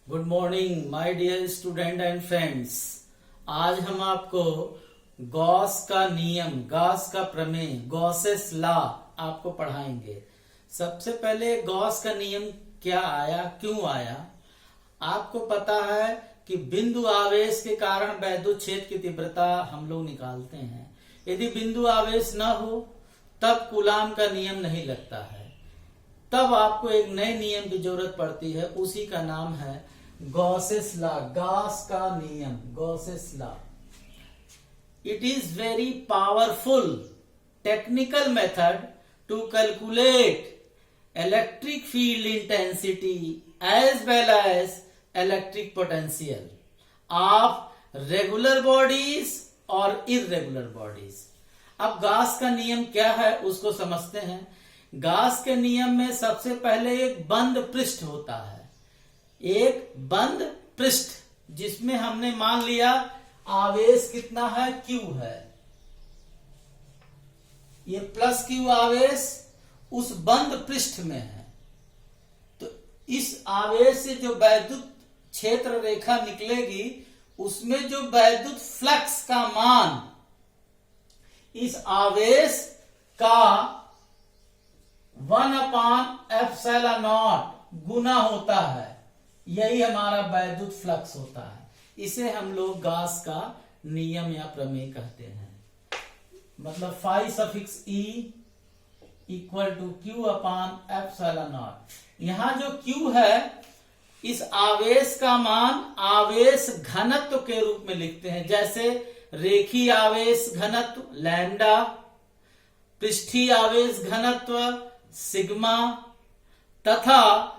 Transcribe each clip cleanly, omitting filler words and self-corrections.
Good morning my dear student and friends. आज हम आपको गॉस का नियम, गॉस का प्रमेय, गॉसेस लॉ आपको पढ़ाएंगे। सबसे पहले गॉस का नियम क्या आया, क्यों आया। आपको पता है कि बिंदु आवेश के कारण वैद्युत क्षेत्र की तीव्रता हम लोग निकालते हैं। यदि बिंदु आवेश न हो तब कूलाम का नियम नहीं लगता है। तब आपको एक नए नियम की जरूरत पड़ती है, उसी का नाम है गॉसेस लॉ, गॉस का नियम, Gauss's law. It is very powerful technical method to calculate electric field intensity as well as electric potential of regular bodies और इरेगुलर बॉडीज। अब गॉस का नियम क्या है उसको समझते हैं। गॉस के नियम में सबसे पहले एक बंद पृष्ठ होता है, एक बंद पृष्ठ जिसमें हमने मान लिया आवेश कितना है, Q है। ये प्लस Q आवेश उस बंद पृष्ठ में है। तो इस आवेश से जो वैद्युत क्षेत्र रेखा निकलेगी उसमें जो वैद्युत फ्लक्स का मान इस आवेश का 1/ε0 गुना होता है। यही हमारा वैद्युत फ्लक्स होता है। इसे हम लोग गॉस का नियम या प्रमेय कहते हैं। मतलब phi suffix E equal to Q/ε0। यहां जो Q है इस आवेश का मान आवेश घनत्व के रूप में लिखते हैं। जैसे रेखीय आवेश घनत्व लैम्डा, पृष्ठीय आवेश घनत्व सिग्मा तथा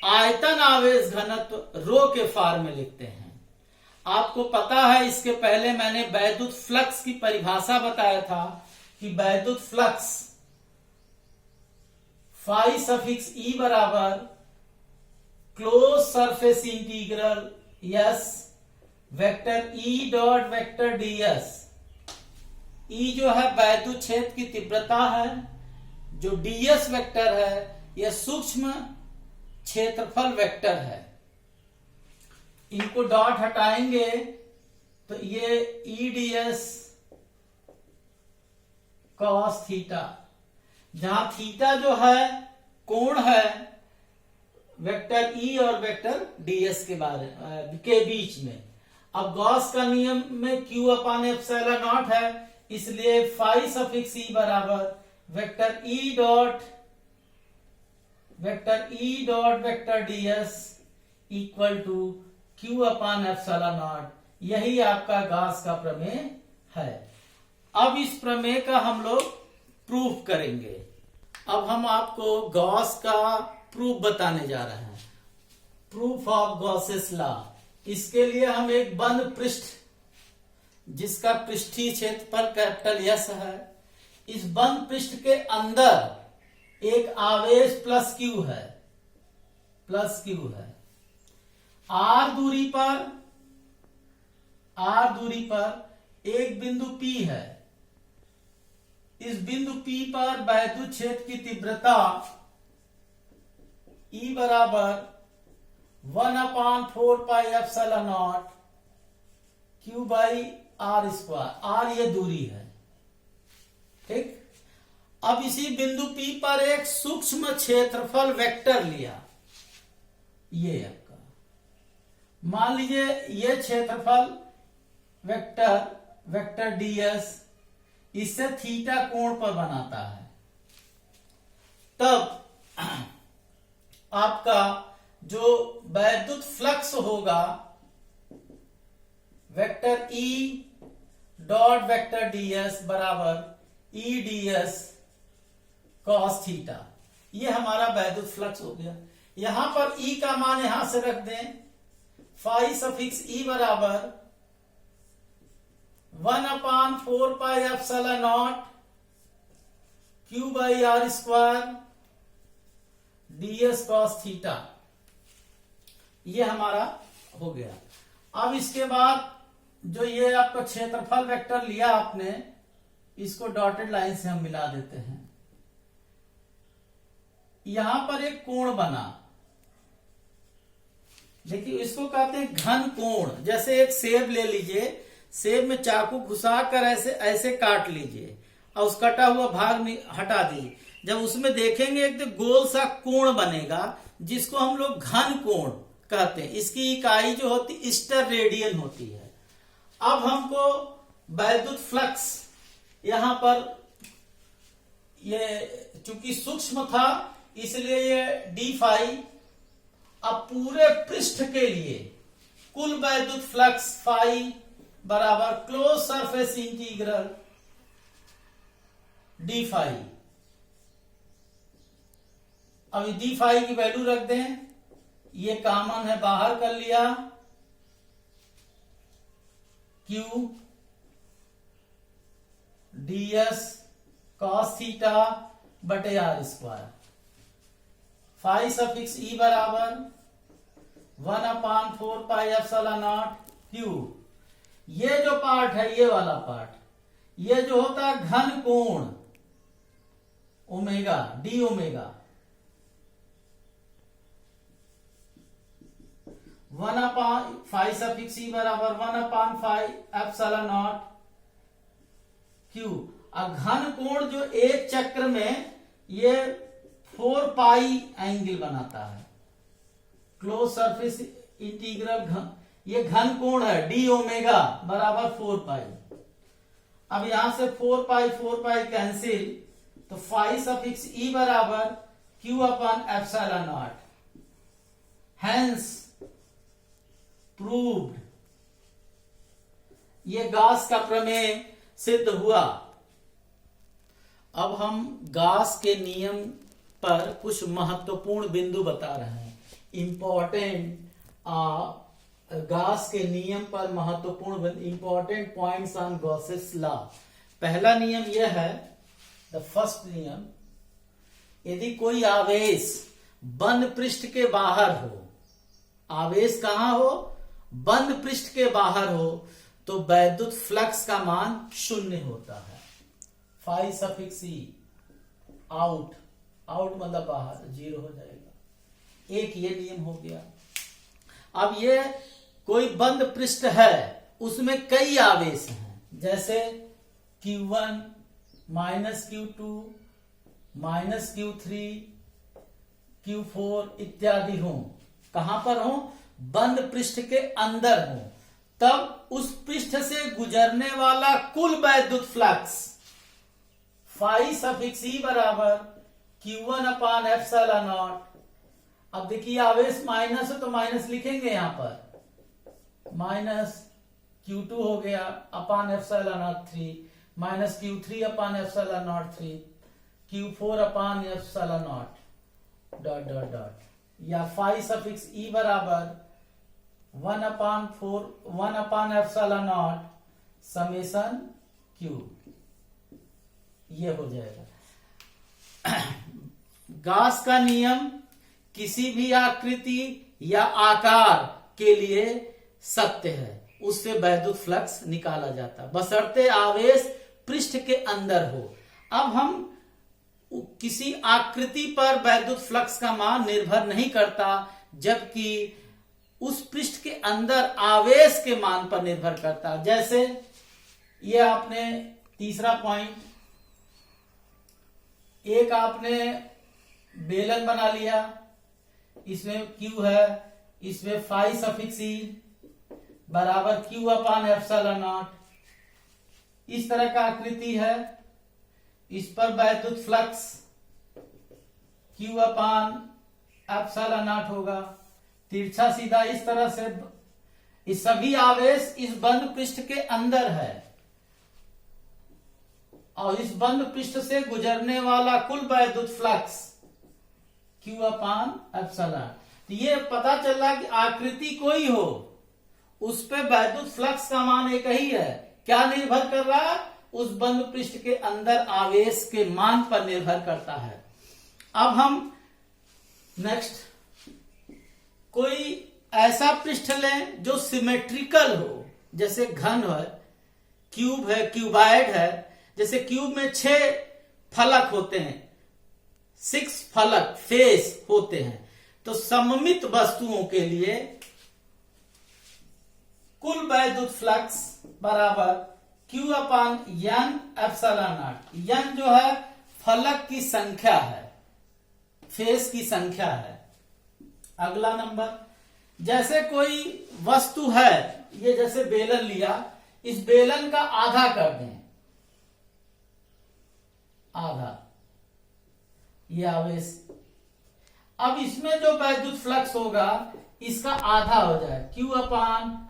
आयतन आवेश घनत्व रो के फॉर्म में लिखते हैं। आपको पता है इसके पहले मैंने वैद्युत फ्लक्स की परिभाषा बताया था कि वैद्युत फ्लक्स फाई सफिक्स E बराबर close surface integral yes vector E dot vector ds। E जो है वैद्युत क्षेत्र की तीव्रता है, जो ds वेक्टर है यह सूक्ष्म क्षेत्रफल वेक्टर है। इनको डॉट हटाएंगे तो ये EDS cos थीटा, जहां थीटा जो है कोण है वेक्टर E और वेक्टर ds के बीच में। अब गॉस का नियम में Q/ε0 है, इसलिए फाई सफिक्स E बराबर vector E dot vector ds equal to Q/ε0। यही आपका गॉस का प्रमेय है। अब इस प्रमेय का हम लोग प्रूफ करेंगे। अब हम आपको गॉस का प्रूफ बताने जा रहे हैं, प्रूफ ऑफ गॉसेस लॉ। इसके लिए हम एक बंद पृष्ठ जिसका पृष्ठीय क्षेत्रफल कैपिटल S है, इस बंद पृष्ठ के अंदर एक आवेश प्लस Q है, R दूरी पर एक बिंदु P है। इस बिंदु P पर वैद्युत क्षेत्र की तीव्रता E बराबर 1/4πε0 Q/r²। R ये दूरी है, ठीक। अब इसी बिंदु P पर एक सूक्ष्म क्षेत्रफल वेक्टर लिया। ये आपका मान लीजिए ये क्षेत्रफल वेक्टर ds इससे थीटा कोण पर बनाता है। तब आपका जो वैद्युत फ्लक्स होगा vector E dot vector ds बराबर EDS cos थीटा। ये हमारा वैद्युत फ्लक्स हो गया। यहां पर E का मान यहां से रख दें, फाई सफिक्स E बराबर 1/4πε0 Q/r² ds cos थीटा। ये हमारा हो गया। अब इसके बाद जो ये आपका क्षेत्रफल वेक्टर लिया आपने, इसको डॉटेड लाइन से हम मिला देते हैं। यहां पर एक कोण बना, देखिए इसको कहते हैं घन कोण। जैसे एक सेब ले लीजिए, सेब में चाकू घुसा कर ऐसे ऐसे काट लीजिए और उस कटा हुआ भाग हटा दीजिए। जब उसमें देखेंगे एक तो गोल सा कोण बनेगा, जिसको हम लोग घन कोण कहते हैं। इसकी इकाई जो होती स्टर रेडियन होती है। अब हमको वैद्युत फ्लक्स यहां पर ये चूंकि सूक्ष्म था इसलिए ये डी फाई। अब पूरे पृष्ठ के लिए कुल वैद्युत फ्लक्स फाई बराबर close surface integral d phi. अब डी फाई की वैल्यू रख दें, ये कॉमन है बाहर कर लिया, क्यू ds cos थीटा बटे r square. Phi suffix e बराबर 1/4 पाई एप्सिलॉन नॉट क्यू। ये जो पार्ट है, ये वाला पार्ट, ये जो होता है घन कोण omega D omega 1/5 suffix e बराबर 1/5 एप्सिलॉन नॉट क्यू। और घन कोण जो एक चक्र में ये 4 पाई एंगल बनाता है। क्लोज सरफेस इंटीग्रल ये घन कोण है डी ओमेगा बराबर 4 पाई। अब यहां से 4 पाई कैंसिल, तो फाई सफिक्स ई बराबर Q upon epsilon not. Hence proved, ये गॉस का प्रमेय सिद्ध हुआ। अब हम गॉस के नियम पर कुछ महत्वपूर्ण बिंदु बता रहे हैं। इंपॉर्टेंट गॉस के नियम पर महत्वपूर्ण important points on Gauss's law. पहला नियम यह है, द फर्स्ट नियम, यदि कोई आवेश बंद पृष्ठ के बाहर हो, आवेश कहां हो, बंद पृष्ठ के बाहर हो, तो वैद्युत फ्लक्स का मान 0 होता है। Phi suffix e out, out मतलब बाहर, 0 हो जाएगा। एक ये नियम हो गया। अब ये कोई बंद पृष्ठ है, उसमें कई आवेश हैं, जैसे Q1 minus Q2 minus Q3 Q4 इत्यादि हो। कहां पर हो, बंद पृष्ठ के अंदर हो, तब उस पृष्ठ से गुजरने वाला कुल वैद्युत फ्लक्स फाई सफिक्स ई बराबर Q1 एप्सिलॉन नॉट। अब देखिए आवेश माइनस है तो माइनस लिखेंगे यहां पर, माइनस Q2 हो गया upon epsilon not 3 minus Q3 upon epsilon not 3 Q4 upon epsilon not dot dot dot, या फाई सफिक्स ई बराबर 1/4 एप्सिलॉन नॉट समेशन Q। ये हो जाएगा। गॉस का नियम किसी भी आकृति या आकार के लिए सत्य है, उससे वैद्युत फ्लक्स निकाला जाता है, बशर्ते आवेश पृष्ठ के अंदर हो। अब हम किसी आकृति पर वैद्युत फ्लक्स का मान निर्भर नहीं करता, जबकि उस पृष्ठ के अंदर आवेश के मान पर निर्भर करता है। जैसे ये आपने तीसरा पॉइंट, एक आपने बेलन बना लिया, इसमें Q है, इसमें फाई सफिक्स ई बराबर Q एप्सिलॉन नॉट, इस तरह का आकृति है। इस पर वैद्युत फ्लक्स Q एप्सिलॉन नॉट होगा, तिरछा सीधा इस तरह से। इस सभी आवेश इस बंद पृष्ठ के अंदर है और इस बंद पृष्ठ से गुजरने वाला कुल वैद्युत फ्लक्स Q एप्सिलॉन। तो ये पता चल रहा कि आकृति कोई हो, उस पे वैद्युत फ्लक्स का मान एक ही है। क्या निर्भर कर रहा है, उस बंद पृष्ठ के अंदर आवेश के मान पर निर्भर करता है। अब हम नेक्स्ट कोई ऐसा पृष्ठ लें जो सिमेट्रिकल हो, जैसे घन है, क्यूब है, क्यूबाइड है। जैसे क्यूब में 6 फलक होते हैं, 6 फलक फेस होते हैं। तो सममित वस्तुओं के लिए कुल वैद्युत फ्लक्स बराबर Q upon N epsilon not. N जो है फलक की संख्या है, फेस की संख्या है। अगला नंबर, जैसे कोई वस्तु है, ये जैसे बेलन लिया, इस बेलन का आधा कर दें, आधा, ये आवेश। अब इसमें जो वैद्युत फ्लक्स होगा इसका आधा हो जाए, Q अपान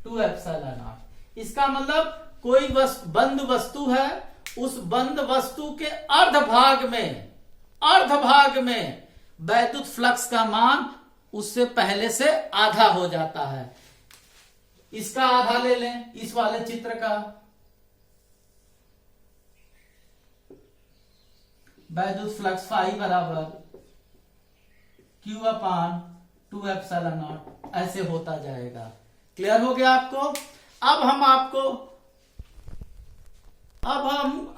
2 एप्सिलॉन नॉट। इसका मतलब कोई बंद वस्तु है, उस बंद वस्तु के अर्ध भाग में वैद्युत फ्लक्स का मान उससे पहले से आधा हो जाता है। इसका आधा ले लें, इस वाले चित्र का। वैद्युत फ्लक्स फाई बराबर Q अपान 2 एप्सिलॉन नॉट, ऐसे होता जाएगा। क्लियर हो गया आपको? अब हम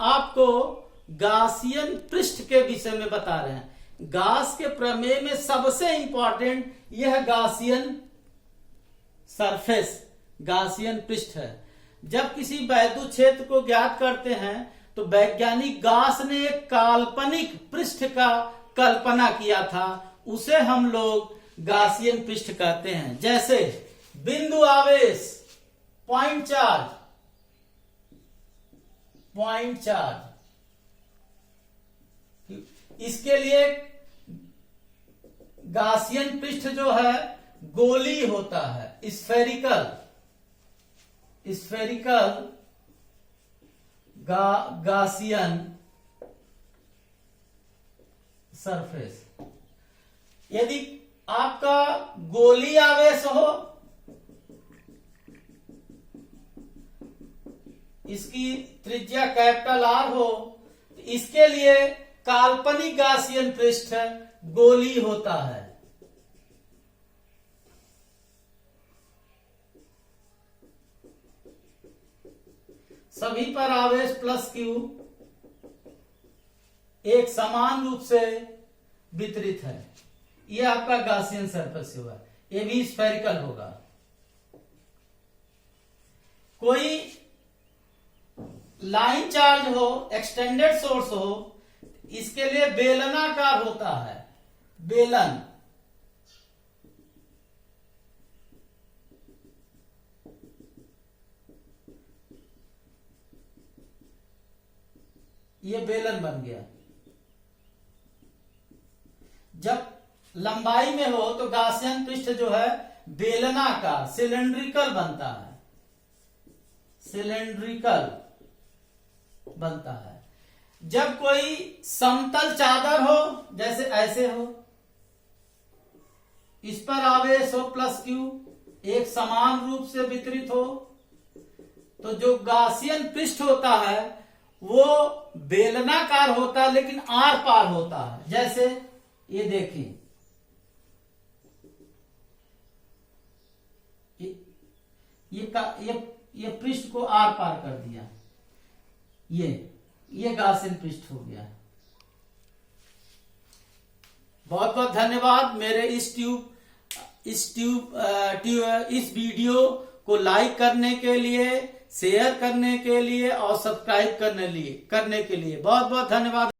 आपको गासियन पृष्ठ के विषय में बता रहे हैं। गास के प्रमेय में सबसे इंपॉर्टेंट यह गासियन सरफेस, गासियन पृष्ठ है। जब किसी वैद्युत क्षेत्र को ज्ञात करते हैं तो वैज्ञानिक गास ने एक काल्पनिक पृष्ठ का कल्पना किया था, उसे हम लोग गासियन पृष्ठ कहते हैं। जैसे बिंदु आवेश, पॉइंट चार्ज, इसके लिए गासियन पृष्ठ जो है गोली होता है, स्फेरिकल गासियन सरफेस। यदि आपका गोली आवेश हो, इसकी त्रिज्या कैपिटल R हो, तो इसके लिए काल्पनिक गासियन पृष्ठ गोली होता है। सभी पर आवेश प्लस Q एक समान रूप से वितरित है। यह आपका गासियन सरफेस होगा, ये भी स्फेरिकल होगा। कोई लाइन चार्ज हो, एक्सटेंडेड सोर्स हो, इसके लिए बेलनाकार होता है, बेलन। ये बेलन बन गया। जब लंबाई में हो तो गासियन पृष्ठ जो है बेलनाकार, सिलेंड्रिकल बनता है, सिलेंड्रिकल बनता है। जब कोई समतल चादर हो, जैसे ऐसे हो, इस पर आवेश हो प्लस Q, एक समान रूप से वितरित हो, तो जो गासियन पृष्ठ होता है वो बेलनाकार होता है लेकिन आर पार होता है। जैसे ये देखिए, ये पृष्ठ को आर पार कर दिया, ये गासियन पृष्ठ हो गया। बहुत बहुत धन्यवाद मेरे इस वीडियो को लाइक करने के लिए, शेयर करने के लिए और सब्सक्राइब करने के लिए बहुत बहुत धन्यवाद।